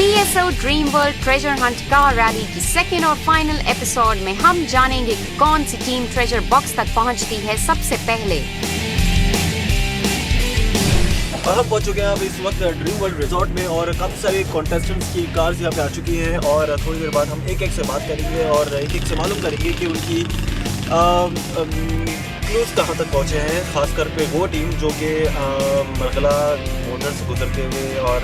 TSO dream world treasure Hunt car rally की second और final episode में हम जानेंगे कि कौन सी टीम ट्रेजर बॉक्स तक पहुंचती है सबसे पहले। और हम पहुंच चुके हैं अब इस वक्त ड्रीम वर्ल्ड रिजॉर्ट में और काफ़ी सारे कॉन्टेस्टेंट्स की कार्स यहाँ पे आ चुकी हैं और थोड़ी देर बाद हम एक एक से बात करेंगे और एक एक से मालूम करेंगे कि उनकी क्लूज कहाँ तक पहुँचे हैं, खासकर पे वो टीम जो कि मरगला मोटर से गुजरते हुए और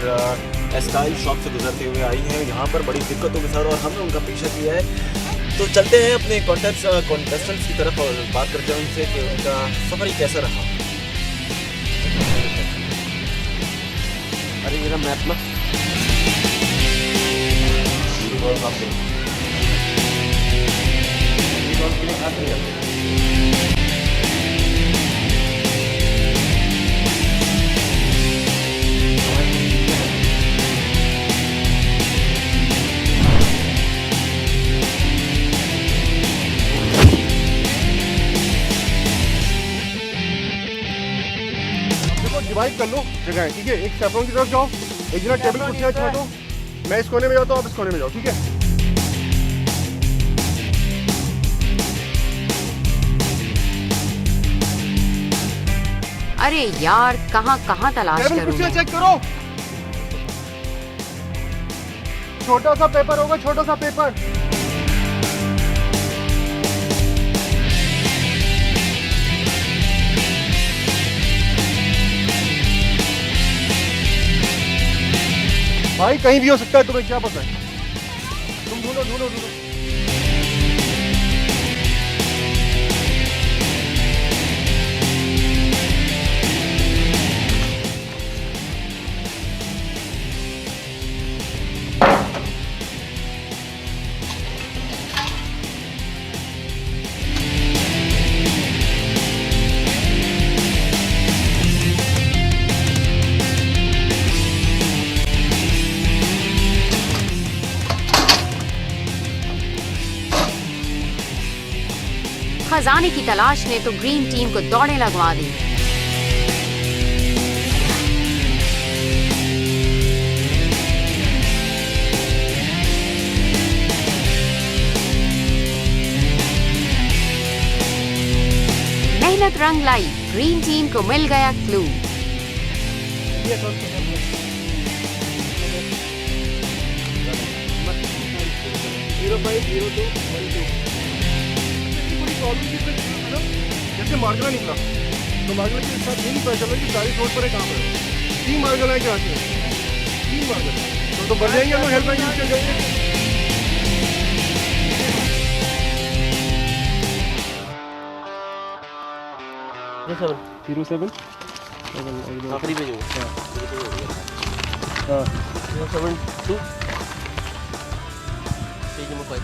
स्टाइल शॉप से गुजरते हुए आई हैं यहाँ पर बड़ी दिक्कतों के साथ और हमने उनका पीछा किया है। तो चलते हैं अपने कॉन्टेस्टेंट्स की तरफ और बात करते हैं उनसे कि उनका सफ़र ही कैसा रहा। अरे मेरा मैप ना डिवाइड कर लो जगह, ठीक है। एक सैफरॉन की तरफ जाओ, एक जना टेबल कुर्सियाँ छाटो, मैं इस कोने में जाता हूँ, आप इस कोने में जाओ, ठीक है। अरे यार कहाँ कहाँ तलाश टेबल करूं कुर्सियाँ मैं? चेक करो, छोटा सा पेपर होगा, छोटा सा पेपर। भाई कहीं भी हो सकता है, तुम्हें क्या पता है, तुम ढूंढो ढूंढो ढूंढो। खजाने की तलाश ने तो ग्रीन टीम को दौड़े लगवा दी। मेहनत रंग लाई, ग्रीन टीम को मिल गया क्लू। जैसे मार्गला निकला तो मार्गला के साथ ये नहीं पता चला कि सारी रोड पर है, कहाँ पर है। 3 मार्गला है क्या, 3 मार्गला तो बढ़ जाएंगे हम लोग, हेल्प लाइन यूज कर जाएंगे। Zero 7 आखिरी पे जो हाँ 072 पेज नंबर 5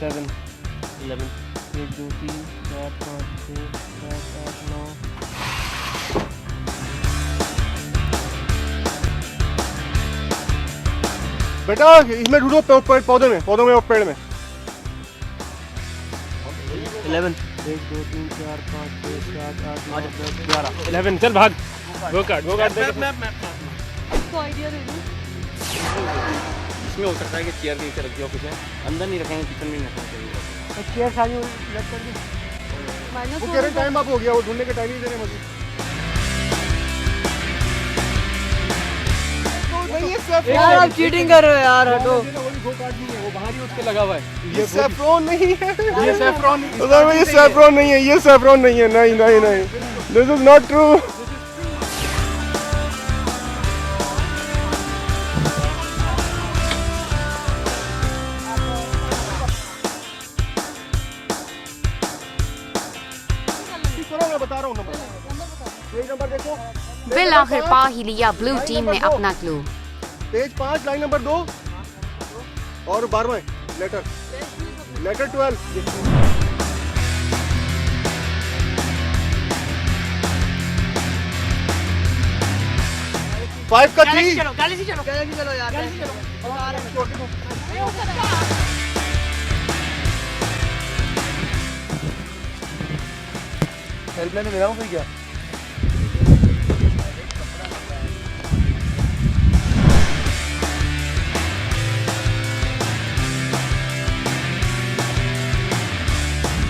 7 11 1 2 3 4 5 6 7 8 9। बेटा इसमें ढूंढो, पौधे में और पेड़ में। 11 1 2 3 4 5 6 7 8 9 10 11 11। चल भाग, वो काट मैप इसको आइडिया दे दूं। इसमें हो सकता है कि चेयर नीचे रख दिया, कुछ है अंदर नहीं रखेंगे, किचन में नहीं रखना चाहिए। चेयर खाली लग कर दी, माइनस वो कह रहे टाइम अप हो गया, वो ढूंढने का टाइम नहीं दे रहे मुझे। यार आप चीटिंग कर रहे हो यार, हटो। वो बाहर ही उसके लगा हुआ है। ये सैफरॉन नहीं है, ये सैफरॉन ये सैफरॉन नहीं है, ये सैफरॉन नहीं है, नहीं नहीं नहीं, दिस इज नॉट ट्रू। मैं बता रहा हूँ नंबर, पेज नंबर देखो। बिल आखिर पा ही लिया ब्लू टीम ने अपना क्लू। पेज 5 लाइन नंबर 2 और 12वां लेटर 12। 5 का 3। गैलेक्सी चलो यार, गैलेक्सी चलो। हेल्पलाइन में मिला हूँ फिर क्या?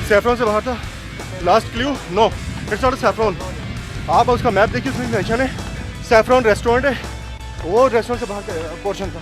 सैफरॉन से बाहर था। Last clue no, it's not saffron. आप उसका मैप देखिए, उसमें मेंशन है सैफरॉन रेस्टोरेंट है, वो रेस्टोरेंट से बाहर का पोर्शन था।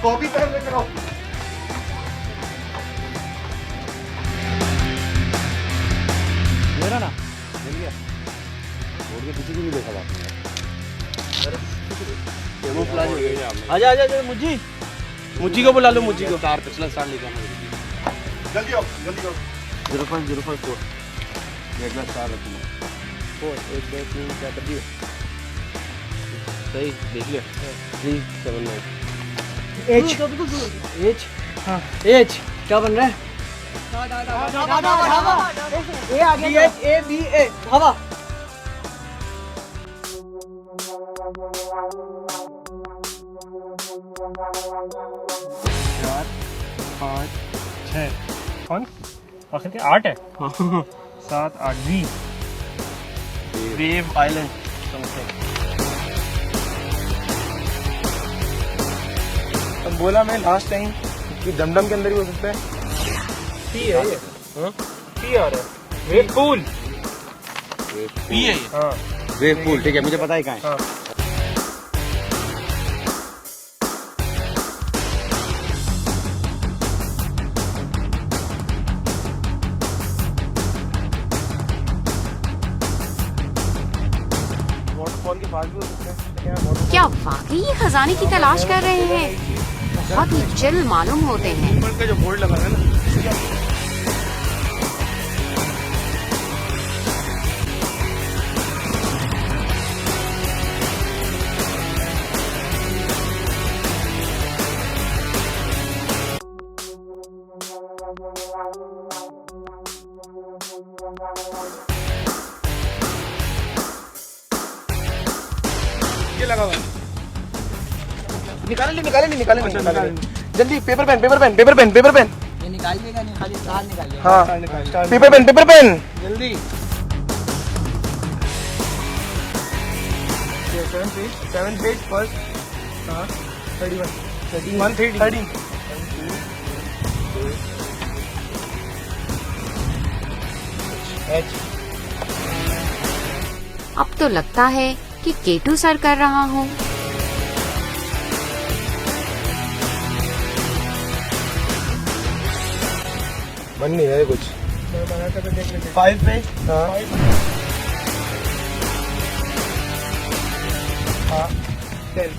कॉपी कर लेकर आओ। मेरा ना मिल गया, छोड़ के किसी को नहीं देखा बात। आजा आजा आजा मुझी, मुझी को बुला लो, मुझी को। स्टार पिछला स्टार लेके आना जल्दी आओ, जल्दी आओ। 0504 अगला स्टार रखना। 4 1 2 3 4 कर दिए। सही देख लिया। 379 एच एच, हाँ एच क्या बन रहा है? ए आ गया, एच ए बी ए हवा। चार 5 6 कौन आखिर के 8 है। 7 8 वी वेव आइलैंड समथिंग। अब बोला मैं लास्ट टाइम कि दमदम के अंदर ही हो सकता है। पी है ये, हाँ पी आ रहा है। वेव पूल पी है ये। हाँ वेव पूल, ठीक है, मुझे पता है कहाँ है। हाँ वाटरफॉल के पास भी हो सकता है। क्या वाकई ये खजाने की तलाश कर रहे हैं? बहुत ही चिल मालूम होते हैं। ऊपर का जो बोर्ड लगा है ना, ये लगा हुआ है। निकाले जल्दी। पेपर पेन ये निकालिएगा नहीं, खाली स्टार निकालिएगा। हाँ पेपर पेन जल्दी। 7 पेज फर्स्ट। हाँ 31 13 एच। अब तो लगता है कि केटू सर कर रहा हूँ। बन नहीं रहा है कुछ। 5 पेज। हाँ 10।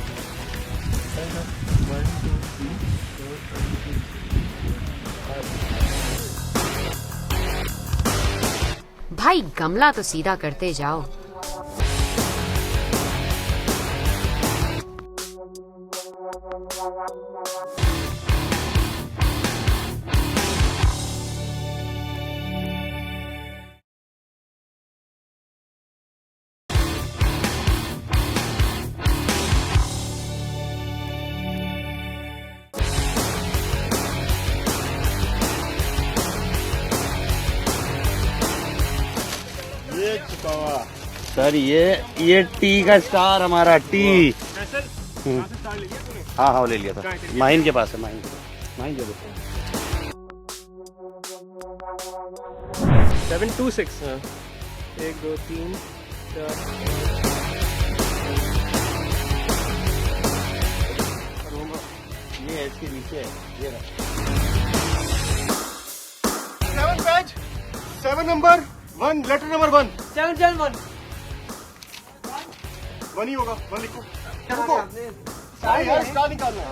भाई गमला तो सीधा करते जाओ। ये छुपा हुआ सर ये टी का स्टार हमारा टी। हाँ हाँ ले लिया था, माहिन के पास है। माहिन के पास 726। 1 2 3 4। ये इसके नीचे है, ये रहा। 7 पेज 7 नंबर 1 लेटर नंबर 1 771 1 ही होगा। 1 लिखो। रुको यार, स्टार निकालना है।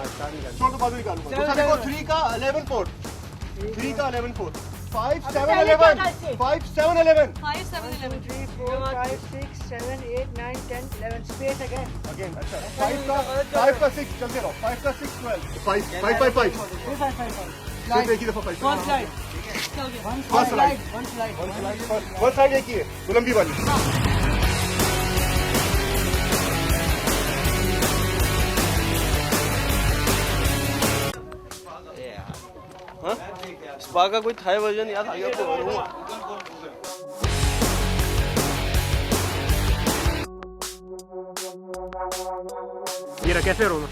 छोड़ दो, बाद में निकालूंगा। दूसरा देखो 3 का 11 पोर्ट। 3 का 11 पोर्ट 5 7 11 5 7 11 5 7 11 3 4 5 6 7 8 9 10 11 space again. अगेन अच्छा 5 का 6 चलते रहो 5 का 6 12 5 5 5 5 5 5 5 सिर्फ एक ही दफा 5 One slide. One First slide. slide. One slide. One side एक ही है वो लंबी वाली स्पा का कोई थाई वर्जन याद आ गया तो ये रहा cafe Roma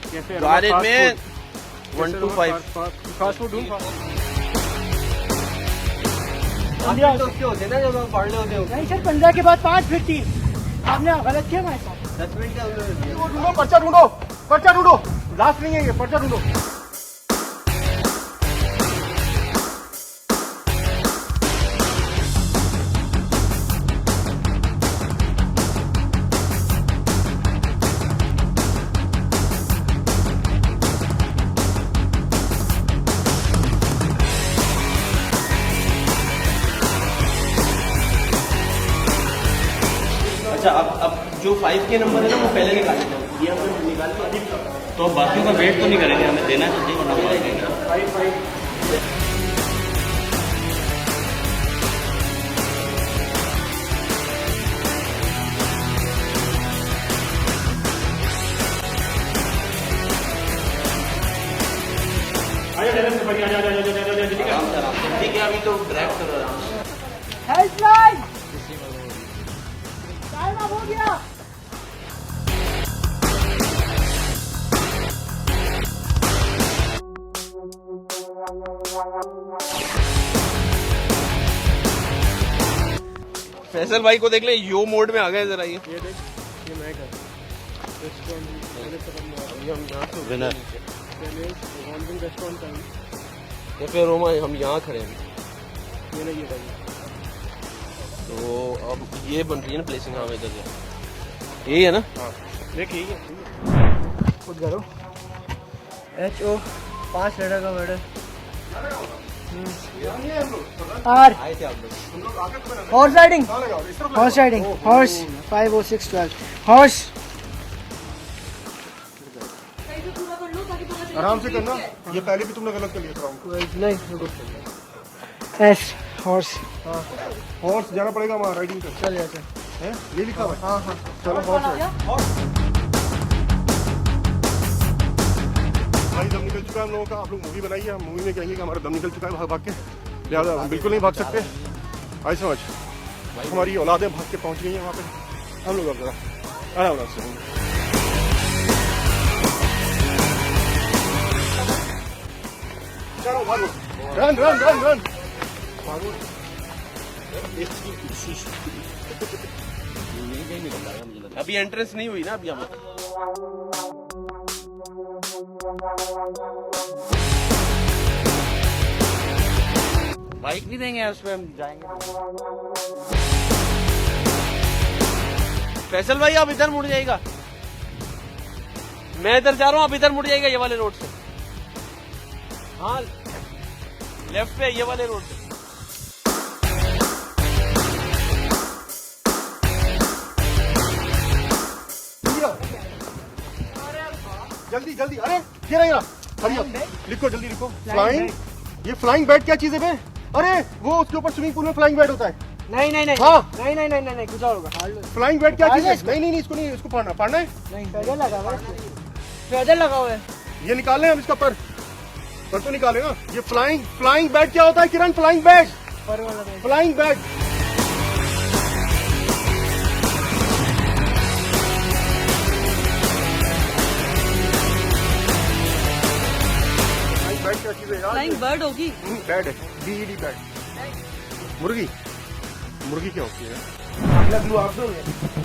cafe Got it, man. 1 to 5. Fast food ढूंढ तो क्या होते हैं ना जब आप पढ़ रहे होते हो नहीं सर 15 के बाद 5 फिर 3 आपने गलत किया भाई साहब 10 मिनट क्या ढूंढो पर्चा ढूंढो लास्ट नहीं है ये पर्चा ढूंढो अच्छा अब जो 5 के नंबर है ना वो पहले निकाल लेते हैं ये हमने निकाल लिया तो बाकियों का वेट तो नहीं करेंगे हमें देना चाहिए वरना हो जाएगा आराम से ठीक है अभी तो ड्रैग करो आराम से हेल्पलाइन टाइम अप हो गया फैसल भाई को देख ले यो मोड में आ गए जरा ये देख ये मैं कर winner restaurant time cafe Roma हम यहाँ खड़े हैं ये नहीं ये टाइम तो अब ये बन रही है ना प्लेसिंग हाँ इधर से यही है ना हाँ देखिए खुद करो HO 5 लेटर का वर्ड आर आए थे आप लोग हॉर्स राइडिंग हॉर्स 5 6 12 हॉर्स आराम से करना ये पहले भी तुमने गलत कर लिया था नहीं एस हॉर्स हॉर्स जाना पड़ेगा वहाँ राइडिंग पे चल जाते है ये लिखा हुआ है हाँ चलो हॉर्स भाई दम निकल चुका है हम लोगों का आप लोग मूवी बनाइए हम मूवी में कहेंगे कि हमारा दम निकल चुका है भाग भाग के लिहाजा हम बिल्कुल नहीं भाग सकते आई समझ हमारी औलादें भाग के पहुंच गई हैं वहाँ पे हम लोग अब जरा आराम से होंगे चलो भागो रन रन रन रन भागो अभी एंट्रेंस नहीं हुई ना अभी हमें बाइक भी देंगे उस पर हम जाएंगे फैसल भाई आप इधर मुड़ जाएगा मैं इधर जा रहा हूँ आप इधर मुड़ जाएगा ये वाले रोड से हाँ लेफ्ट पे ये वाले रोड पे जल्दी जल्दी अरे ये रहा हरी लिखो जल्दी लिखो फ्लाइंग ये फ्लाइंग बैट क्या चीज है बे अरे वो उसके ऊपर स्विमिंग पूल में फ्लाइंग बैट होता है नहीं नहीं नहीं हाँ नहीं कुछ और होगा फ्लाइंग बैट क्या चीज है नहीं इसको नहीं इसको पढ़ना है नहीं फेदर लगा हुआ है फेदर लगा हुआ है ये निकालने हम इसका पर तो निकाले ना ये फ्लाइंग बैट क्या होता है किरण फ्लाइंग बैट पर वाला बैट फ्लाइंग बैट बैट क्या चीज है यार फ्लाइंग बर्ड होगी बैट है बीईडी बैट मुर्गी क्या होती है अगला ग्लू आप दोगे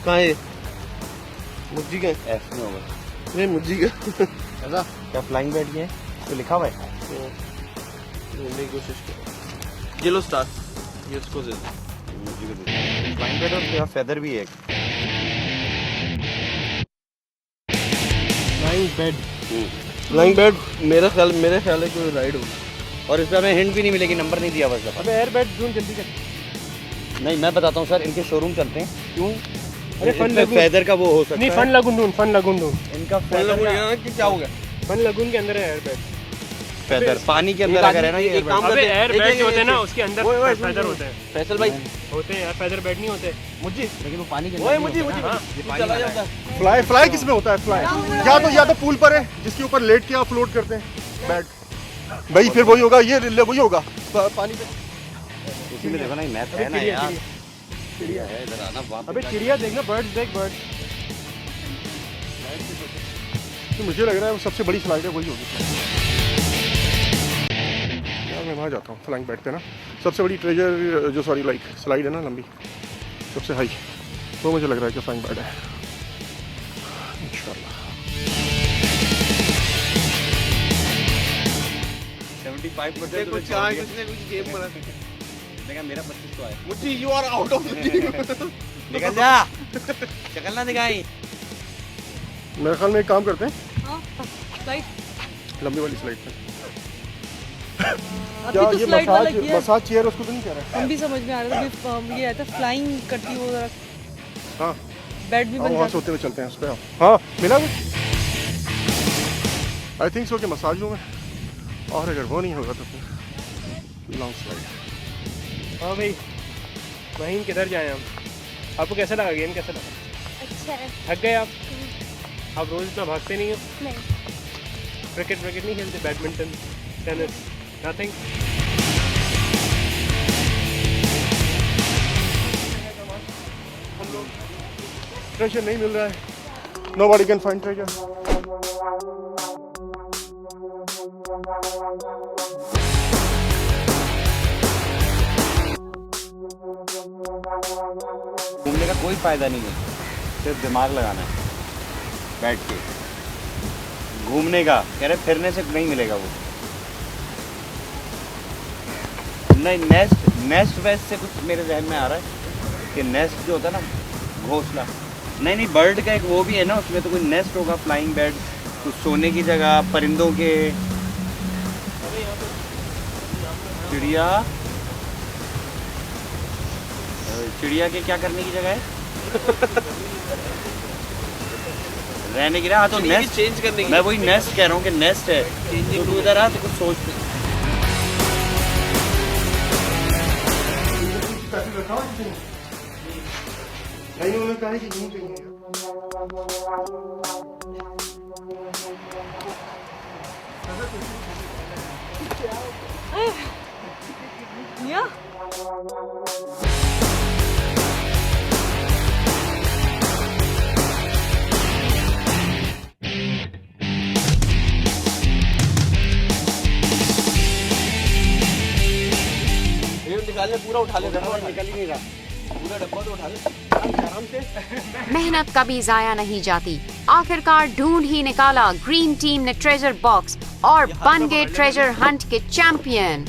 कहाँ है मुज्जी का? एफ में होगा। नहीं मुज्जी का। ऐसा क्या फ्लाइंग बैट ये तो लिखा हुआ है? ढूंढने की कोशिश करो। ये लो स्टार, ये उसको दे दो। फ्लाइंग बैट और यहाँ फेदर भी है एक। फ्लाइंग बेड मेरे ख्याल है कोई राइड होगी। और इस पे हमें हिंट भी नहीं मिलेगी, नंबर नहीं दिया बस। अबे एयर बैट ढूंढ जल्दी कर। नहीं मैं बताता हूँ सर, इनके शोरूम चलते हैं। क्यों? अरे फन लगून फेदर का वो हो सकता नहीं, है। फन लगून ढूंढ। इनका मतलब फेदर यहाँ कि क्या हो गया? फन लगून के अंदर है एयर बैट। फेदर पानी के अंदर अगर है ना ये एक काम अबे करते हैं, एयर एक- बैट एक- जो होते हैं ना एक- उसके अंदर ओए, फेदर होते हैं। फैसल भाई होते हैं यार, फेदर बैट नहीं होते। मुझे लेकिन वो पानी के ओए अंदर मुझे नहीं होता ना। मुझे चला जाता है। फ्लाई किस में होता है? फ्लाई या तो पूल पर है जिसके ऊपर लेट के आप फ्लोट करते हैं बैट, भाई फिर वही होगा, ये वही होगा पानी पे। उसी में देखो ना, मैथ है ना यार। चिड़िया है इधर आना वहाँ पे। अबे चिड़िया देखना, बर्ड्स देख बर्ड्स। तो मुझे लग रहा है वो सबसे बड़ी स्लाइड है वही होगी यार। मैं वहाँ जाता हूँ फ्लाइंग बैट पे ना, सबसे बड़ी ट्रेजर जो सॉरी लाइक स्लाइड है ना लंबी, सबसे हाई, वो मुझे लग रहा है कि फ्लाइंग बैट है इंशाल्लाह। 75% कुछ कहा किसने कुछ गेम बना। देखा मेरा 25 तो आया। मुझे you are out of the team. निकल जा, शक्ल ना दिखाई। मेरे ख्याल में एक काम करते हैं, स्लाइड लंबी वाली स्लाइड पे। अभी क्या तो ये स्लाइड वाला किया है। मसाज चेयर उसको तो नहीं कह रहा? हम भी समझ में आ रहा था अभी ये आया था फ्लाइंग करती वो जरा हाँ बेड भी बन वहाँ से जाता। होते हुए चलते हैं उस पर। हाँ मिला आई थिंक सो कि मसाज रूम है, और अगर वो नहीं होगा तो फिर लॉन्ग स्लाइड। हाँ भाई, वहीं किधर जाएं हम? आपको कैसा लगा गेम, कैसा लगा? अच्छा है। थक गए आप? आप रोज इतना भागते नहीं हो? नहीं, क्रिकेट नहीं खेलते? Badminton, tennis, nothing? ट्रेजर नहीं मिल रहा है, नोबडी कैन फाइंड ट्रेजर। घूमने का कोई फायदा नहीं है, सिर्फ दिमाग लगाना है बैठ के। घूमने का कह रहे, फिरने से नहीं मिलेगा वो। नहीं, नेस्ट वेस्ट से कुछ मेरे जहन में आ रहा है कि नेस्ट जो होता है ना, घोंसला। नहीं बर्ड का एक वो भी है ना, उसमें तो कोई नेस्ट होगा, फ्लाइंग बेड, कुछ सोने की जगह, परिंदों के। चिड़िया के क्या करने की जगह है? रहने की। हाँ तो नेस्ट चेंज करने की। मैं वही नेस्ट कह रहा हूँ कि नेस्ट है। तो तू इधर आ, तो कुछ सोच। नहीं उन्होंने कहा है कि नहीं चाहिए। या निकाल ले, पूरा उठा ले, डब्बा निकल ही नहीं रहा, पूरा डब्बा तो उठा ले आराम से। मेहनत कभी जाया नहीं जाती। आखिरकार ढूंढ ही निकाला ग्रीन टीम ने ट्रेजर बॉक्स और बन गए ट्रेजर हंट के चैंपियन।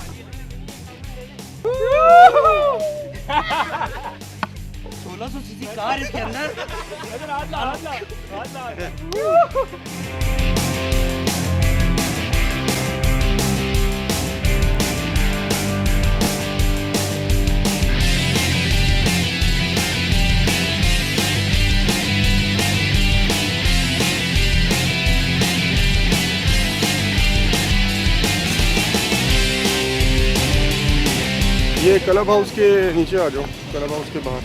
1600 सीसी कार इसके अंदर। ये क्लब हाउस के नीचे आ जाओ, क्लब हाउस के बाहर।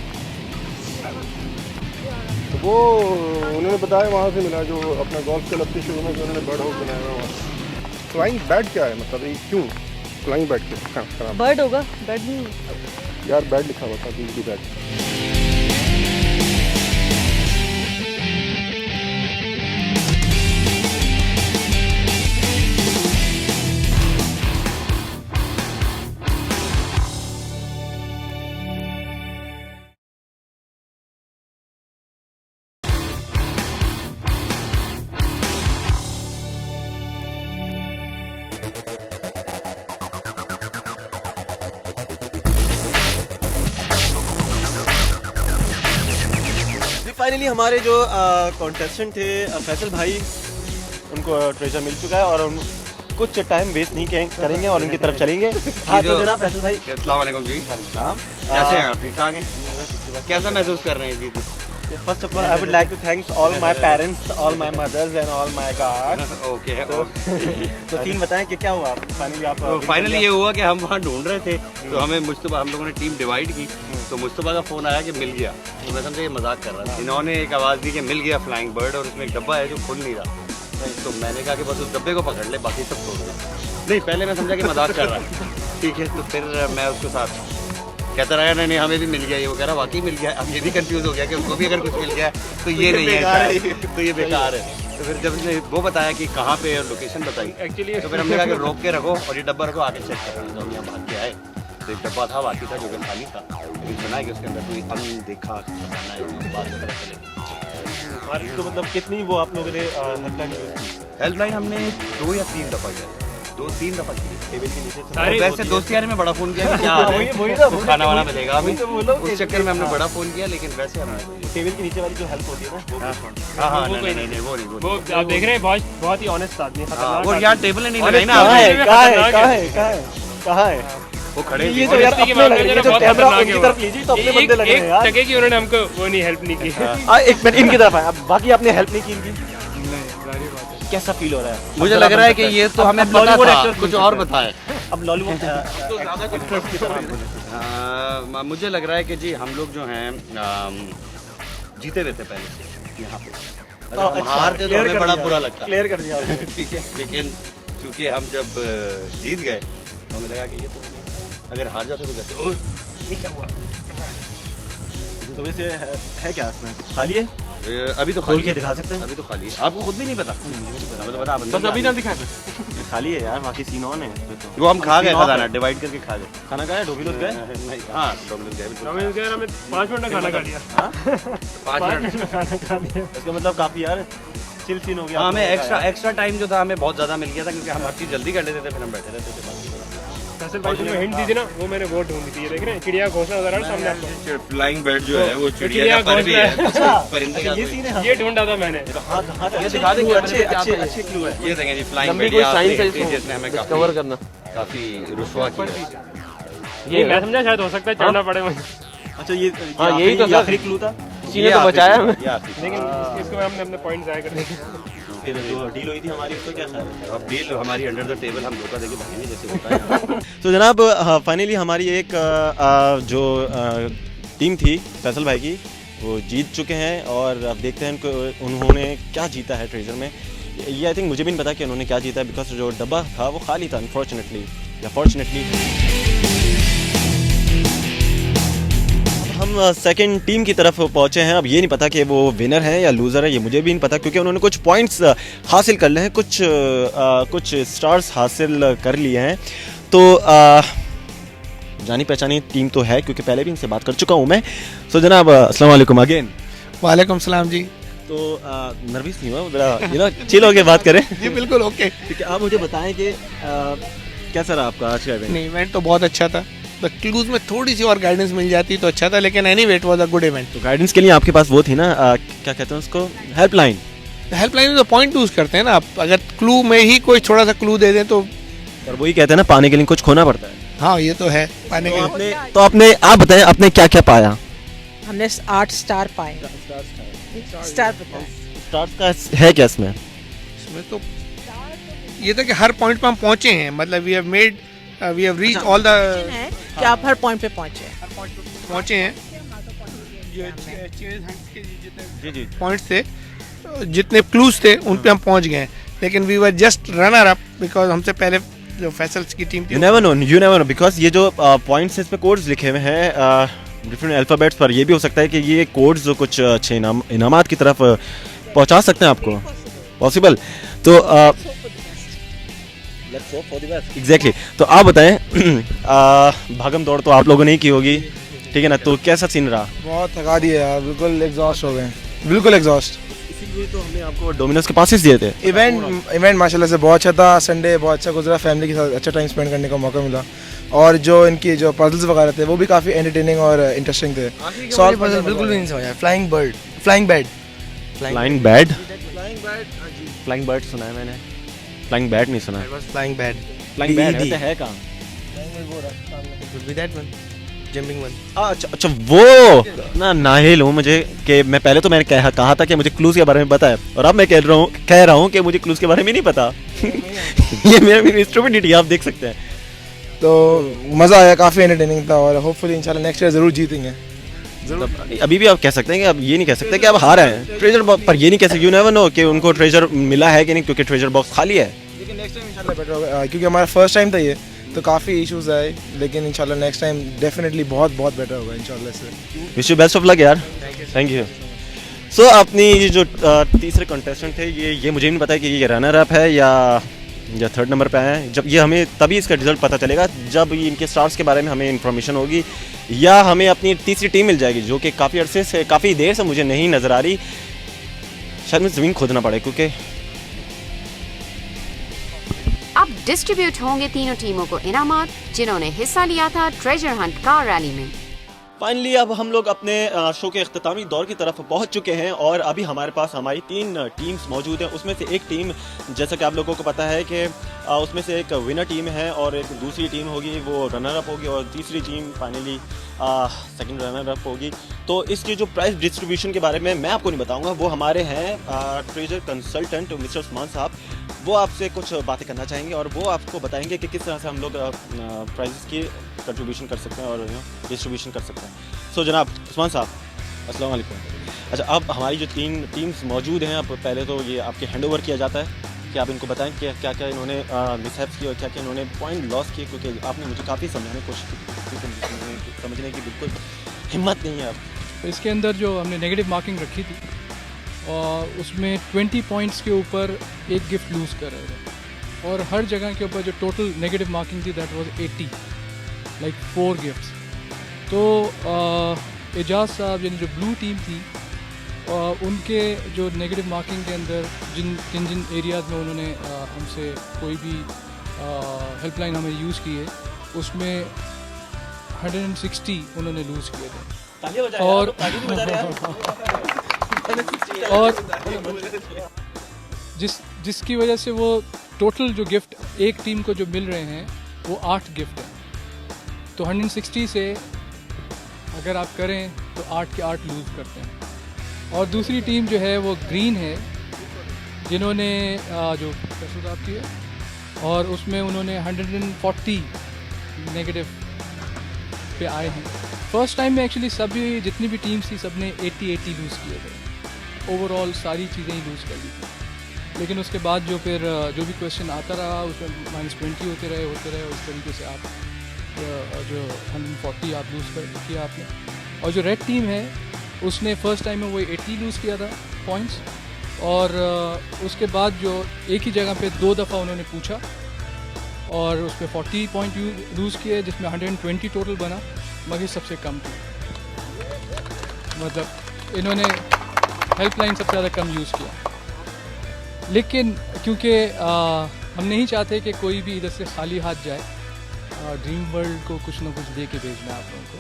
तो वो उन्होंने बताया वहाँ से मिला, जो अपना गोल्फ क्लब के शुरू में जो उन्होंने बर्ड हाउस बनाया हुआ वहाँ। फ्लाइंग बैट क्या है, मतलब ये क्यों फ्लाइंग बैट के? बर्ड होगा, बेड नहीं। यार बैट लिखा हुआ था, बिजली बैट। फाइनली हमारे जो कॉन्टेस्टेंट थे फैसल भाई, उनको ट्रेजर मिल चुका है और उन कुछ टाइम वेस्ट नहीं करेंगे और उनकी तरफ चलेंगे। हाँ तो जनाब फैसल भाई, अस्सलाम वालेकुम जी। कैसे हैं आप? ठीक ठाक हैं? कैसा महसूस कर रहे हैं जी? First of all, I would like to thank all my parents, all my mothers and all my gods. Okay तो सीन बताएं कि क्या हुआ फाइनली आप? फाइनली ये हुआ कि हम वहाँ ढूंढ रहे थे, तो हमें मुस्तफा, हम लोगों ने टीम डिवाइड की, तो मुस्तफा का फ़ोन आया कि मिल गया। तो मैं समझा ये मजाक कर रहा था। इन्होंने एक आवाज़ दी कि मिल गया फ्लाइंग बर्ड, और उसमें एक डब्बा है जो खुल नहीं रहा। तो मैंने कहा कि बस उस डब्बे को पकड़ ले, बाकी सब छोड़ दे। नहीं, पहले मैं समझा कि मजाक कर रहा है, ठीक है। तो फिर मैं उसके साथ कहता रहा नहीं हमें भी मिल गया, ये वो कह रहा वाकई मिल गया। अब ये भी कंफ्यूज हो गया कि उसको भी अगर कुछ मिल गया तो ये नहीं है, तो ये बेकार है। तो फिर जब उसने वो बताया कि कहाँ पे और लोकेशन बताई एक्चुअली, तो फिर हमने कहा कि रोक के रखो और ये डब्बा रखो, आगे चेक कर। तो हम यहाँ भाग के आए तो एक डब्बा था, बाकी था जो कि खाली था, लेकिन सुना है कि उसके अंदर कोई अनदेखा खजाना है, बात वगैरह चले। तो मतलब कितनी वो आप लोगों ने हेल्पलाइन हमने 2 या 3 दफ़ा किया, 2-3 दफ़ा की। टेबल के नीचे वैसे दोस्ती यारी में बड़ा फ़ोन किया कि क्या खाना वाना मिलेगा, उस चक्कर में हमने बड़ा फ़ोन किया, लेकिन वैसे हमने टेबल के नीचे वाली जो हेल्प होती है ना, हाँ नहीं वो नहीं, वो आप देख रहे हैं बहुत ही ऑनेस्ट आदमी है। वो यार टेबल नहीं लगाई ना, कहाँ है वो खड़े ये तो यार अपने लग रहे हैं, जो कैमरा उनकी तरफ लीजिए तो अपने बंदे लग रहे हैं यार। टके की उन्होंने हमको वो नहीं हेल्प नहीं की। एक मिनट इनकी तरफ है, अब बाकी आपने हेल्प नहीं की इनकी। कैसा फील हो रहा है? मुझे लग रहा है कि ये तो हमें पता था, कुछ और बताएं। अब लॉलीवुड तो ज़्यादा एक्टर्स की तरह मुझे लग रहा है कि जी हम लोग जो हैं जीते हुए थे पहले से यहाँ पे। अगर हम हारते तो हमें बड़ा बुरा लगता, क्लियर कर दिया ठीक है। लेकिन क्योंकि हम जब जीत गए तो हमें लगा कि ये तो अगर हार जाते तो कहते ये क्या हुआ। तो वैसे है क्या इसमें? खाली है अभी तो खोल के दिखा सकते हैं? अभी तो खाली है, आपको खुद भी नहीं पता? हमें तो पता, बस अभी ना दिखा खाली है यार, बाकी सीन ऑन है। वो हम खा गए खाना, डिवाइड करके खा गए। खाना खाया? डोमिनोज गए? नहीं, हाँ डोमिनोज गए। हमें 5 मिनट में खाना खा लिया। 5 मिनट में खाना खा लिया। इसका मतलब काफी यार चिल सीन हो गया। हाँ, हमें एक्स्ट्रा टाइम जो था हमें बहुत ज़्यादा मिल गया था, क्योंकि हम हर चीज़ जल्दी कर लेते थे, फिर हम बैठे रहते थे। फैसल भाई ने हिंट दी थी ना, वो मैंने वो ढूंढी थी। ये देख रहे हैं चिड़िया घोंसला नजर आ रहा है सामने आपको। फ्लाइंग बर्ड जो है वो चिड़िया का पर भी है, परिंदे का ये सीन है। ये ढूंढा था मैंने। ये दिखा देंगे, अच्छे क्लू है। ये देखेंगे जी फ्लाइंग बर्ड, जिसने हमें कवर करना काफी रुस्वा किया। ये मैं समझा शायद हो सकता है चढ़ना पड़े मुझे। अच्छा ये हाँ, यही तो आखिरी क्लू था, इसी ने तो बचाया हमें। लेकिन इसको हमने अपने पॉइंट जाया कर दिए। फिर जो डील हुई थी हमारी उसको क्या था? अब डील हमारी अंडर द टेबल, हम धोखा देके भागेंगे जैसे होता है। तो जनाब फाइनली हमारी एक जो टीम थी फैसल भाई की, वो जीत चुके हैं और अब देखते हैं उन्होंने क्या जीता है ट्रेजर में। ये आई थिंक मुझे भी नहीं पता कि उन्होंने क्या जीता है, बिकॉज जो डब्बा था वो खाली था अनफॉर्चुनेटली या फॉर्चुनेटली। हम सेकंड टीम की तरफ पहुंचे हैं। अब ये नहीं पता कि वो विनर है या लूज़र है, ये मुझे भी नहीं पता, क्योंकि उन्होंने कुछ पॉइंट्स हासिल कर लिए हैं, कुछ स्टार्स हासिल कर लिए हैं। तो जानी पहचानी टीम तो है, क्योंकि पहले भी इनसे बात कर चुका हूँ मैं। सो जनाब अस्सलाम वालेकुम अगेन। वालेकुम सलाम जी। तो नर्वस नहीं हुआ, बड़ा चिल होके बात करें? जी बिल्कुल ओके। ठीक है, आप मुझे बताएं कि कैसा रहा आपका आज का इवेंट? नहीं, इवेंट तो बहुत अच्छा था, तो क्लूज में थोड़ी सी और गाइडेंस मिल जाती तो अच्छा था, लेकिन anyway it was a good event. तो गाइडेंस के लिए आपके पास वो थी ना, क्या कहते हैं उसको, हेल्पलाइन? हेल्पलाइन में तो पॉइंट यूज करते हैं ना आप, अगर क्लू में ही कोई थोड़ा सा क्लू दे दें तो। और वही कहते हैं ना, पाने के लिए कुछ खोना पड़ता है। हाँ ये तो है, पाने के लिए। तो आपने आप बताएं आपने क्या क्या पाया? हमने 8 स्टार पाए। स्टार बताएं। स्टार्स का है क्या इसमें? इसमें तो ये था कि हर पॉइंट पे हम पहुंचे हैं, मतलब we have reached all the, कि आप हर पॉइंट पे पहुंचे हैं। जी पॉइंट्स थे, जितने क्लूज थे उन पे हम पहुंच गए, लेकिन we were just runner up because हमसे पहले जो फैसल्स की टीम थी। यू नेवर नो बिकॉज ये जो पॉइंट्स इसमें कोड्स लिखे हुए हैं डिफरेंट अल्फाबेट्स पर, ये भी हो सकता है कि ये कोड्स जो कुछ अच्छे इनामात की तरफ पहुंचा सकते हैं आपको, पॉसिबल। तो एग्जैक्टली तो आप बताएं, भागम दौड़ तो आप लोगों ने ही की होगी, ठीक है ना, तो कैसा सीन रहा? बहुत थका दिया यार, बिल्कुल एग्जॉस्ट हो गए, बिल्कुल एग्जॉस्ट। इसीलिए तो हमने आपको डोमिनोज के पासेस दिए थे। इवेंट माशाल्लाह से बहुत अच्छा था, संडे बहुत अच्छा गुजरा, फैमिली के साथ अच्छा टाइम स्पेंड करने का मौका मिला, और जो इनकी जो पजल्स वगैरह थे वो भी काफ़ी एंटरटेनिंग और इंटरेस्टिंग थे। सॉल्व पजल बिल्कुल भी नहीं समझ आया। Flying flying bat flying bat जी फ्लाइंग बर्ड सुना है मैंने, फ्लाइंग बैट नहीं सुना है। फ्लाइंग बैट फ्लाइंग बैट है कहाँ? Jumping one. अच्छा वो ना नाहिल हूँ मुझे कि मैं पहले तो मैंने कहा था कि मुझे क्लूज के बारे में पता है, और अब मैं कह रहा हूँ कि मुझे क्लूज के बारे में नहीं पता। ये मेरा इंस्ट्रूमेंट आप देख सकते हैं। तो मज़ा आया, काफ़ी एंटरटेनिंग था, और होपफुली इंशाल्लाह नेक्स्ट ईयर ज़रूर जीतेंगे। अभी भी आप कह सकते हैं कि आप ये नहीं कह सकते कि आप हार हैं ट्रेजर बॉक्स पर, ये नहीं कह सकते, यू नेवर नो कि उनको ट्रेजर मिला है कि नहीं, क्योंकि ट्रेजर बॉक्स खाली है। लेकिन नेक्स्ट टाइम इंशाल्लाह बेटर होगा, क्योंकि हमारा फर्स्ट टाइम था ये, तो काफ़ी इश्यूज आए, लेकिन इंशाल्लाह नेक्स्ट टाइम डेफिनेटली बहुत बहुत बेटर होगा इंशाल्लाह से। Wish you best of luck यार। Thank you. सो अपनी ये जो तीसरे कंटेस्टेंट थे, ये मुझे नहीं पता कि ये रनर अप है या थर्ड नंबर पे आए हैं। जब ये हमें तभी इसका रिजल्ट पता चलेगा जब इनके स्टार्स के बारे में हमें इन्फॉर्मेशन होगी, या हमें अपनी तीसरी टीम मिल जाएगी जो कि काफ़ी अरसे से, काफ़ी देर से मुझे नहीं नज़र आ रही। शायद मुझे ज़मीन खोदना पड़े, क्योंकि अब डिस्ट्रीब्यूट होंगे तीनों टीमों को इनामात जिन्होंने हिस्सा लिया था ट्रेजर हंट कार रैली में। फाइनली अब हम लोग अपने शो के अख्तामी दौर की तरफ पहुंच चुके हैं, और अभी हमारे पास हमारी 3 टीम्स मौजूद हैं। उसमें से एक टीम, जैसा कि आप लोगों को पता है कि उसमें से एक विनर टीम है, और एक दूसरी टीम होगी वो रनर अप होगी, और तीसरी team finally second runner up होगी। तो इसकी जो प्राइस डिस्ट्रीब्यूशन के बारे में मैं आपको नहीं बताऊंगा, वो हमारे हैं ट्रेजर कंसल्टेंट मिस्टर उस्मान साहब। वो आपसे कुछ बातें करना चाहेंगे, और वो आपको बताएंगे कि किस तरह से हम लोग प्राइजेस की कंट्रीब्यूशन कर सकते हैं और डिस्ट्रीब्यूशन कर सकते हैं। सो जनाब उस्मान साहब, अस्सलाम वालेकुम। अच्छा, अब हमारी जो 3 टीम्स मौजूद हैं, अब पहले तो ये आपके हैंड ओवर किया जाता है कि आप इनको बताएं कि क्या क्या इन्होंने मिसहैप्स किए और क्या क्या इन्होंने पॉइंट लॉस किए, क्योंकि आपने मुझे काफ़ी समझाने की कोशिश की, समझने की बिल्कुल हिम्मत नहीं है अब। तो इसके अंदर जो हमने नेगेटिव मार्किंग रखी थी, और उसमें 20 पॉइंट्स के ऊपर एक गिफ्ट लूज़ कर रहे थे, और हर जगह के ऊपर जो टोटल नेगेटिव मार्किंग थी दैट वाज 80, लाइक 4 गिफ्ट्स। तो एजाज साहब यानी जो ब्लू टीम थी, उनके जो नेगेटिव मार्किंग के अंदर जिन एरियाज़ में उन्होंने हमसे कोई भी हेल्पलाइन हमें यूज़ की है, उसमें 160 उन्होंने लूज़ किए थे। और जिसकी वजह से वो टोटल जो गिफ्ट एक टीम को जो मिल रहे हैं वो 8 गिफ्ट हैं। तो 160 से अगर आप करें तो 8 के 8 लूज़ करते हैं। और दूसरी टीम जो है वो ग्रीन है, जिन्होंने जो कसरत आपकी है, और उसमें उन्होंने 140 नेगेटिव पे आए हैं। फर्स्ट टाइम में एक्चुअली सभी जितनी भी टीम्स थी सब ने 80 लूज़ किए थे, ओवरऑल सारी चीज़ें ही लूज़ कर दी थी। लेकिन उसके बाद जो फिर जो भी क्वेश्चन आता रहा उसमें -20 होते रहे, उस तरीके से आप जो 140 आप लूज़ कर किया आपने। और जो रेड टीम है उसने फर्स्ट टाइम में वो 80 लूज़ किया था पॉइंट्स, और उसके बाद जो एक ही जगह पे 2 दफ़ा उन्होंने पूछा और उस पर 40 पॉइंट लूज़ किए, जिसमें 120 टोटल बना, मगर सबसे कम थी। मतलब इन्होंने हेल्पलाइन सबसे ज़्यादा कम यूज़ किया। लेकिन क्योंकि हम नहीं चाहते कि कोई भी इधर से खाली हाथ जाए, ड्रीम वर्ल्ड को कुछ ना कुछ दे के भेजना आप लोगों को।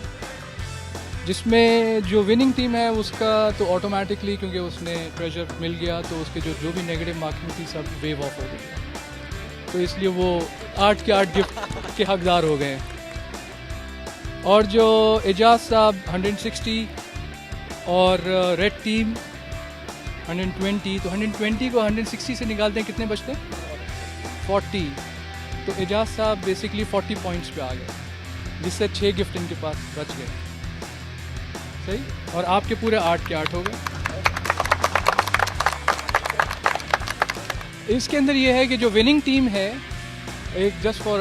जिसमें जो विनिंग टीम है उसका तो ऑटोमेटिकली, क्योंकि उसने ट्रेजर मिल गया, तो उसके जो भी नेगेटिव मार्किंग थी सब वेव ऑफ हो गई, तो इसलिए वो 8 के 8 गिफ्ट के हकदार हो गए। और जो एजाज साहब 160 और रेड टीम 120, तो 120 को 160 से निकालते हैं, कितने बचते हैं? 40। तो एजाज साहब बेसिकली 40 पॉइंट्स पे आ गए, जिससे 6 गिफ्ट इनके पास बच गए। सही। और आपके पूरे 8 के 8 हो गए। इसके अंदर ये है कि जो विनिंग टीम है, एक जस्ट फॉर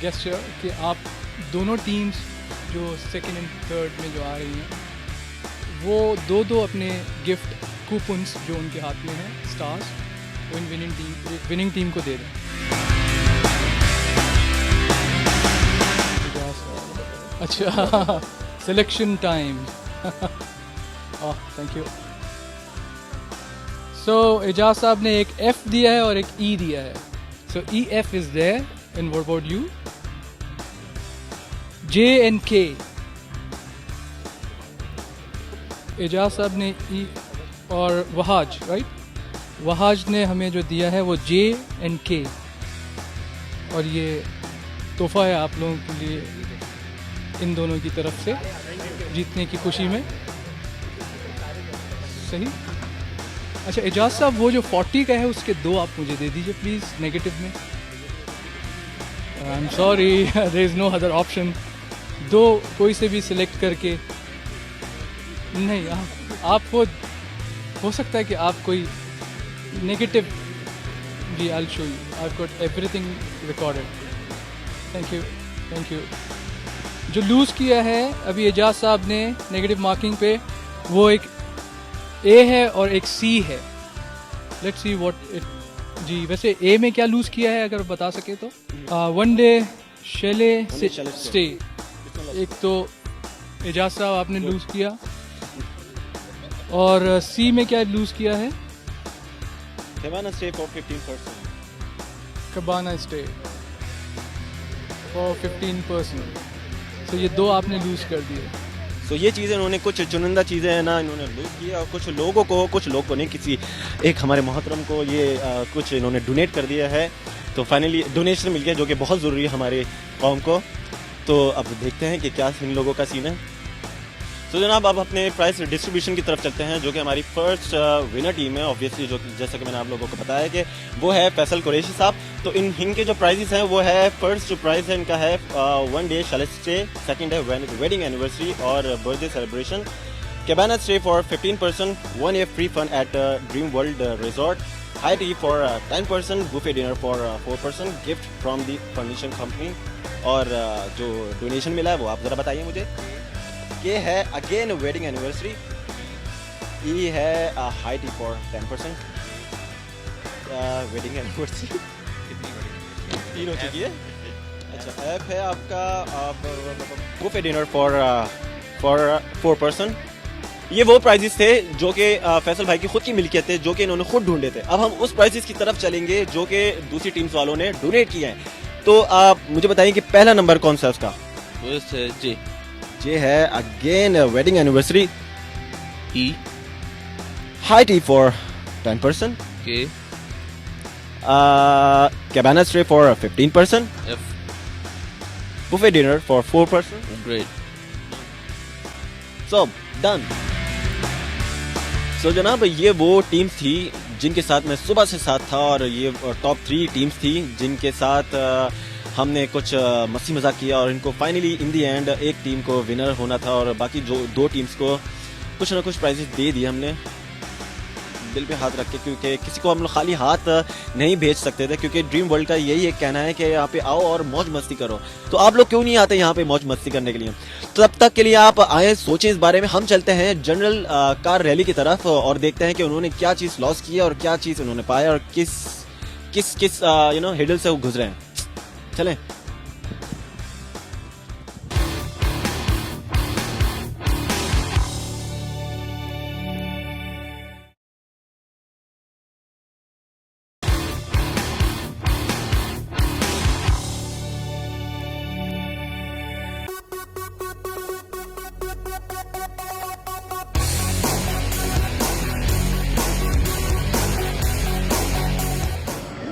गेस्चर कि आप दोनों टीम्स जो सेकंड एंड थर्ड में जो आ रही हैं, वो 2-2 अपने गिफ्ट कूपन्स जो उनके हाथ में हैं, स्टार्स, वो इन विनिंग टीम को दे दें। अच्छा, selection time. Thank you. So Aijaz साहब ने एक F दिया है और एक E दिया है। So EF is there, and what about you? J and K। Ejaz साहब ने और वहाज, राइट, वहाज ने हमें जो दिया है वो J&K, और ये तोहफा है आप लोगों के लिए इन दोनों की तरफ से जीतने की खुशी में। सही। अच्छा एजाज साहब, वो जो 40 का है उसके 2 आप मुझे दे दीजिए प्लीज़, नेगेटिव में। I am sorry, there is no other option. 2 कोई से भी सिलेक्ट करके, नहीं आप हो सकता है कि आप कोई नेगेटिव भी, I will show you, I have got everything recorded. Thank you. जो लूज़ किया है अभी एजाज साहब ने नेगेटिव मार्किंग पे, वो एक A है और एक C है। Let's see what it. जी वैसे A में क्या लूज़ किया है अगर बता सके तो? 1 डे शैले स्टे, एक तो एजाज साहब आपने लूज़ किया, और C में क्या लूज़ किया है? Cabana stay for 15%. Cabana stay for 15%. तो ये 2 आपने लूज़ कर दिए। तो ये चीज़ें इन्होंने कुछ चुनिंदा चीज़ें हैं ना, इन्होंने लूज़ की, और कुछ लोगों को नहीं, किसी एक हमारे मोहतरम को ये कुछ इन्होंने डोनेट कर दिया है। तो फाइनली डोनेशन मिल गया, जो कि बहुत ज़रूरी है हमारे कौम को। तो अब देखते हैं कि क्या इन लोगों का सीन है। तो जनाब अब अपने प्राइस डिस्ट्रीब्यूशन की तरफ चलते हैं, जो कि हमारी फर्स्ट विनर टीम है ऑब्वियसली, जो कि जैसा कि मैंने आप लोगों को बताया कि वो है फैसल कुरैशी साहब। तो इनके जो प्राइजेस हैं वो है, फर्स्ट जो प्राइस है इनका है 1 डे शैले स्टे, सेकंड है वेडिंग एनिवर्सरी और birthday celebration, cabana stay for 15%, 1 year free fun at Dream World resort, high tea for 10%, buffet dinner for 4%, gift from the furnishing company. और जो donation मिला है वो आप ज़रा बताइए मुझे। ये है अगेन वेडिंग एनिवर्सरी, ये है high tea for 10%, wedding anniversary तीन हो चुकी है। अच्छा ऐप है आपका बुफे डिनर फॉर 4%। ये वो प्राइजेस थे जो कि फैसल भाई की खुद की मिल्कियत थे, जो कि इन्होंने खुद ढूंढे थे। अब हम उस प्राइजेस की तरफ चलेंगे जो कि दूसरी टीम्स वालों ने डोनेट किए हैं। तो आप मुझे बताइए कि पहला नंबर कौन सा है उसका? जे है again wedding anniversary, E high tea for 10%, K Cabana stay for 15%, F buffet dinner for 4%. Great. So done. So जनाब ये वो टीम्स थी जिनके साथ मैं सुबह से साथ था, और ये टॉप 3 टीम्स थी जिनके साथ हमने कुछ मस्ती मजाक किया, और इनको फाइनली इन दी एंड एक टीम को विनर होना था, और बाकी जो 2 टीम्स को कुछ ना कुछ प्राइजेस दे दिए हमने दिल पे हाथ रख के, क्योंकि किसी को हम लोग खाली हाथ नहीं भेज सकते थे, क्योंकि ड्रीम वर्ल्ड का यही एक कहना है कि यहाँ पे आओ और मौज मस्ती करो। तो आप लोग क्यों नहीं आते यहाँ पे मौज मस्ती करने के लिए? तो तब तक के लिए आप आए, सोचें इस बारे में। हम चलते हैं जनरल कार रैली की तरफ और देखते हैं कि उन्होंने क्या चीज़ लॉस की है और क्या चीज़ उन्होंने पाया, और किस हिडल से वो गुजरे हैं। चलें।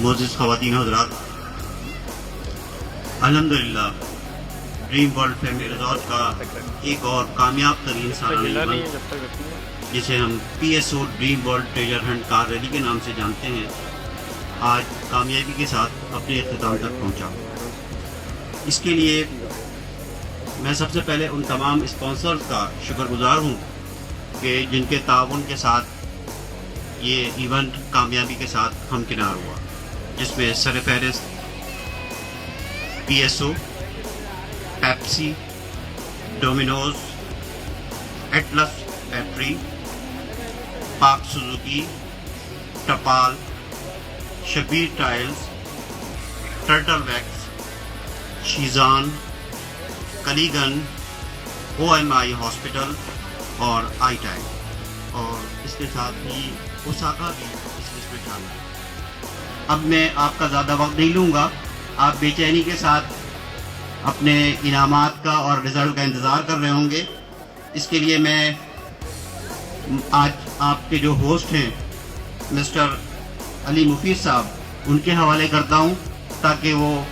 मोअज़्ज़िज़ ख़वातीन हज़रात, अल्हम्दुलिल्लाह ड्रीम वर्ल्ड फैमिली रिजॉर्ट का एक और कामयाब तरीन सालाना इवेंट, जिसे हम PSO dream world treasure Hunt car rally के नाम से जानते हैं, आज कामयाबी के साथ अपने इख्तिताम तक पहुंचा। इसके लिए मैं सबसे पहले उन तमाम स्पॉन्सर्स का शुक्रगुजार हूं कि जिनके ताउन के साथ ये इवेंट कामयाबी के साथ हमकिनार हुआ, जिसमें सरफहरिस्त PSO, Pepsi, Domino's, Atlas factory, Pak Suzuki, Tapal, Shabbir tiles, Turtle Wax, Shezan, कलीगन, OMI हॉस्पिटल और आई टैग, और इसके साथ ही ओसाका भी इस लिस्ट में शामिल है। अब मैं आपका ज़्यादा वक्त नहीं लूँगा, आप बेचैनी के साथ अपने इनामात का और रिज़ल्ट का इंतज़ार कर रहे होंगे। इसके लिए मैं आज आपके जो होस्ट हैं मिस्टर अली मुफीद साहब, उनके हवाले करता हूं, ताकि वो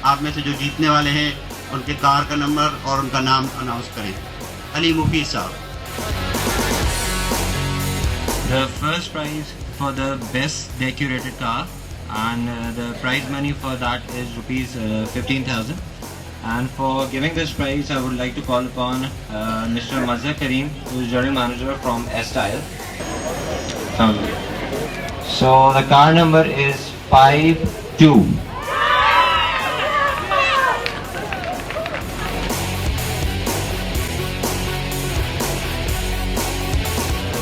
आप में से जो जीतने वाले हैं उनके कार का नंबर और उनका नाम अनाउंस करें। अली मुफीद साहब। The first prize for the best decorated car, and the prize money for that is rupees 15,000. And for giving this prize, I would like to call upon Mr. Mazhar Kareem, who is General Manager from S-Style. So the car number is 52.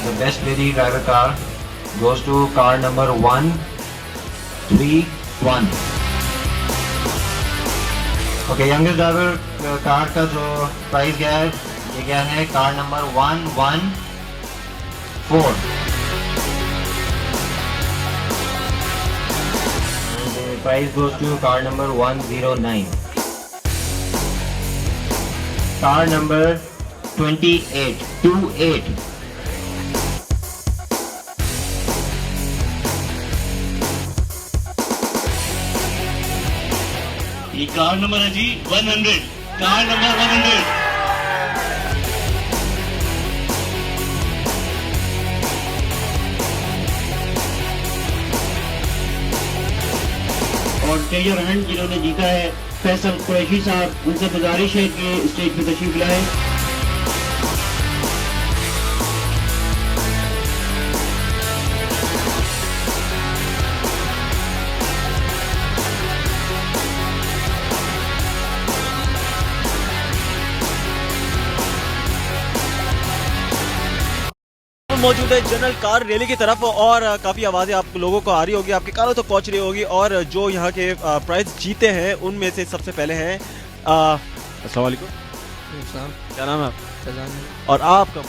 The best lady driver car goes to car number 131. Okay, youngest driver car का जो price गया है, ये गया है car number 114। Price goes to car number 109। Car number 28। ये car number है जी 100, car number 100। और ट्रेजर हंट जिन्होंने जीता है फैसल कुरैशी साहब, उनसे गुजारिश है कि स्टेज पर तशरीफ लाएं। मौजूद है जनरल कार रैली की तरफ, और काफ़ी आवाज़ें आप लोगों को आ रही होगी, आपके कानों तक पहुंच रही होगी। और जो यहाँ के प्राइज जीते हैं उनमें से सबसे पहले हैं अस्सलाम वालेकुम, क्या नाम है आप? और आपका?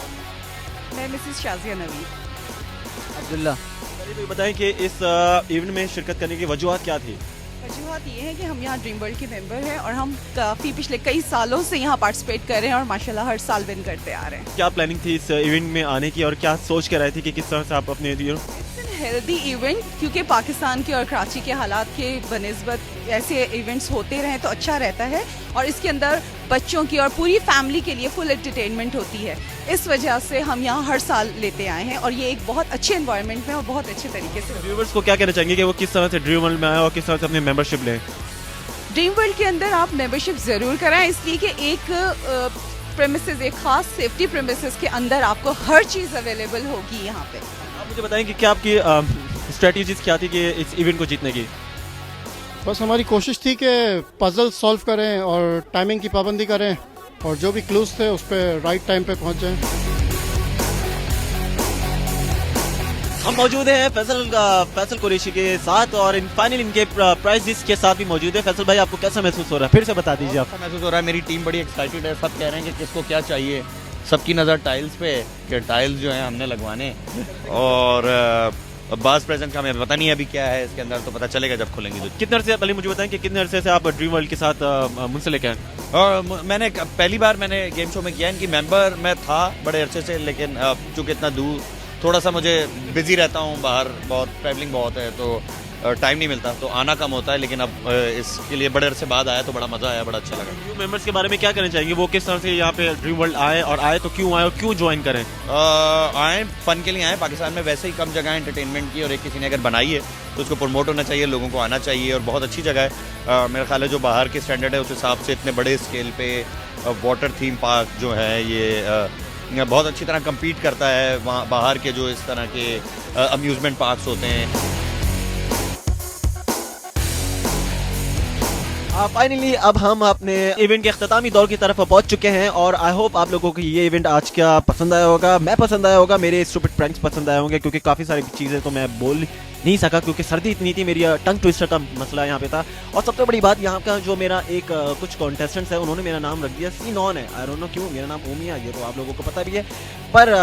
मैं मिसेस शाजिया नवीद। अब्दुल्ला। तो बताएं कि इस इवेंट में शिरकत करने की वजूहत क्या थी? वजूहत ये है कि हम यहाँ ड्रीम वर्ल्ड के मेंबर हैं और हम काफ़ी पिछले कई सालों से यहाँ पार्टिसिपेट कर रहे हैं और माशाल्लाह हर साल विन करते आ रहे हैं। क्या प्लानिंग थी इस इवेंट में आने की, और क्या सोच के रहे थे कि किस तरह से आप अपने हेल्दी इवेंट, क्योंकि पाकिस्तान के और कराची के हालात के बनिस्बत ऐसे इवेंट्स होते रहें तो अच्छा रहता है, और इसके अंदर बच्चों की और पूरी फैमिली के लिए फुल एंटरटेनमेंट होती है। इस वजह से हम यहाँ हर साल लेते आए हैं, और ये एक बहुत अच्छे एनवायरनमेंट में और बहुत अच्छे तरीके से। व्यूअर्स को क्या कहना चाहेंगे कि वो किस तरह से ड्रीम वर्ल्ड में आए और किस तरह से अपनी मेंबरशिप लें? ड्रीम वर्ल्ड के अंदर आप मेंबरशिप ज़रूर कराएं, इसलिए कि एक प्रेमिसेस, एक खास सेफ्टी प्रेमिसेस के अंदर आपको हर चीज़ अवेलेबल होगी यहाँ पे। आप मुझे बताएं कि क्या आपकी स्ट्रेटजीज क्या थी कि इस इवेंट को जीतने की? बस हमारी कोशिश थी कि पजल सॉल्व करें और टाइमिंग की पाबंदी करें, और जो भी क्लूज थे उस पर राइट टाइम पे पहुंच जाएं। हम मौजूद हैं फैसल कुरैशी के साथ, और फाइनल इनके प्राइजेस के साथ भी मौजूद है। फैसल भाई, आपको कैसा महसूस हो रहा है? फिर से बता दीजिए। आपको महसूस हो रहा है? मेरी टीम बड़ी एक्साइटेड है, सब कह रहे हैं कि किसको क्या चाहिए, सबकी नज़र टाइल्स पे कि टाइल्स जो हैं हमने लगवाने, और बास प्रेजेंट का हमें पता नहीं है अभी क्या है इसके अंदर, तो पता चलेगा जब खुलेंगे। तो कितने अरसे पहले मुझे बताएं कि कितने अरसे से आप ड्रीम वर्ल्ड के साथ मुंसलिक हैं? और मैंने पहली बार मैंने गेम शो में किया, इनकी मेंबर मैं था बड़े अरसे से, लेकिन चूँकि इतना दूर थोड़ा सा मुझे बिजी रहता हूँ, बाहर बहुत ट्रैवलिंग बहुत है, तो टाइम नहीं मिलता, तो आना कम होता है। लेकिन अब इसके लिए बड़े अरसे बाद आया तो बड़ा मज़ा आया, बड़ा अच्छा लगा। न्यू मेंबर्स के बारे में क्या कहना चाहेंगे? वो किस तरह से यहाँ पे ड्रीम वर्ल्ड आए, और आए तो क्यों आए और क्यों ज्वाइन करें? आए फ़न के लिए आए। पाकिस्तान में वैसे ही कम जगह है एंटरटेनमेंट की, और एक किसी ने अगर बनाई है तो उसको प्रमोट होना चाहिए, लोगों को आना चाहिए, और बहुत अच्छी जगह है। मेरा ख्याल है जो बाहर के स्टैंडर्ड है उस हिसाब से इतने बड़े स्केल पे वाटर थीम पार्क जो है ये बहुत अच्छी तरह कम्पीट करता है वहाँ बाहर के जो इस तरह के अम्यूज़मेंट पार्क्स होते हैं। फाइनली अब हम अपने इवेंट के अख्तामी दौर की तरफ पहुंच चुके हैं, और आई होप आप लोगों को ये इवेंट आज का पसंद आया होगा, मैं पसंद आया होगा, मेरे स्टूपिड प्रैंक्स पसंद आए होंगे, क्योंकि काफ़ी सारी चीज़ें तो मैं बोल नहीं सका क्योंकि सर्दी इतनी थी, मेरी टंग ट्विस्टर का मसला यहाँ पे था। और सबसे बड़ी बात यहाँ का जो मेरा एक कुछ कॉन्टेस्टेंट्स है उन्होंने मेरा नाम रख दिया C-Non है। आई डोंट नो क्यों, मेरा नाम ओमिया, ये तो आप लोगों को पता भी है। पर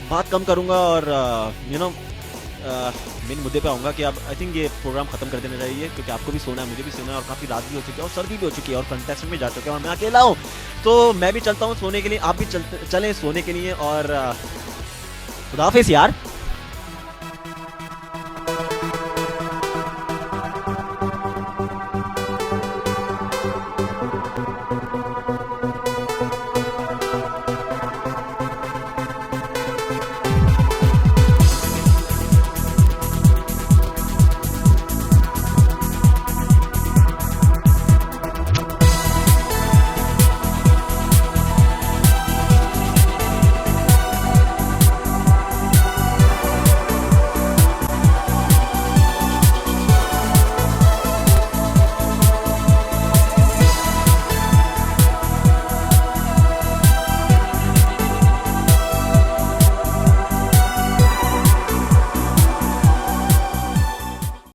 बात कम करूँगा और मेन मुद्दे पे आऊँगा कि अब आई थिंक ये प्रोग्राम खत्म कर देना चाहिए, क्योंकि आपको भी सोना है, मुझे भी सोना है, और काफ़ी रात भी हो चुकी है और सर्दी भी हो चुकी है और कंटेस्टेंट में जा चुके हैं और मैं अकेला हूँ। तो मैं भी चलता हूँ सोने के लिए, आप भी चलें सोने के लिए, और खुदा हाफिज़ यार।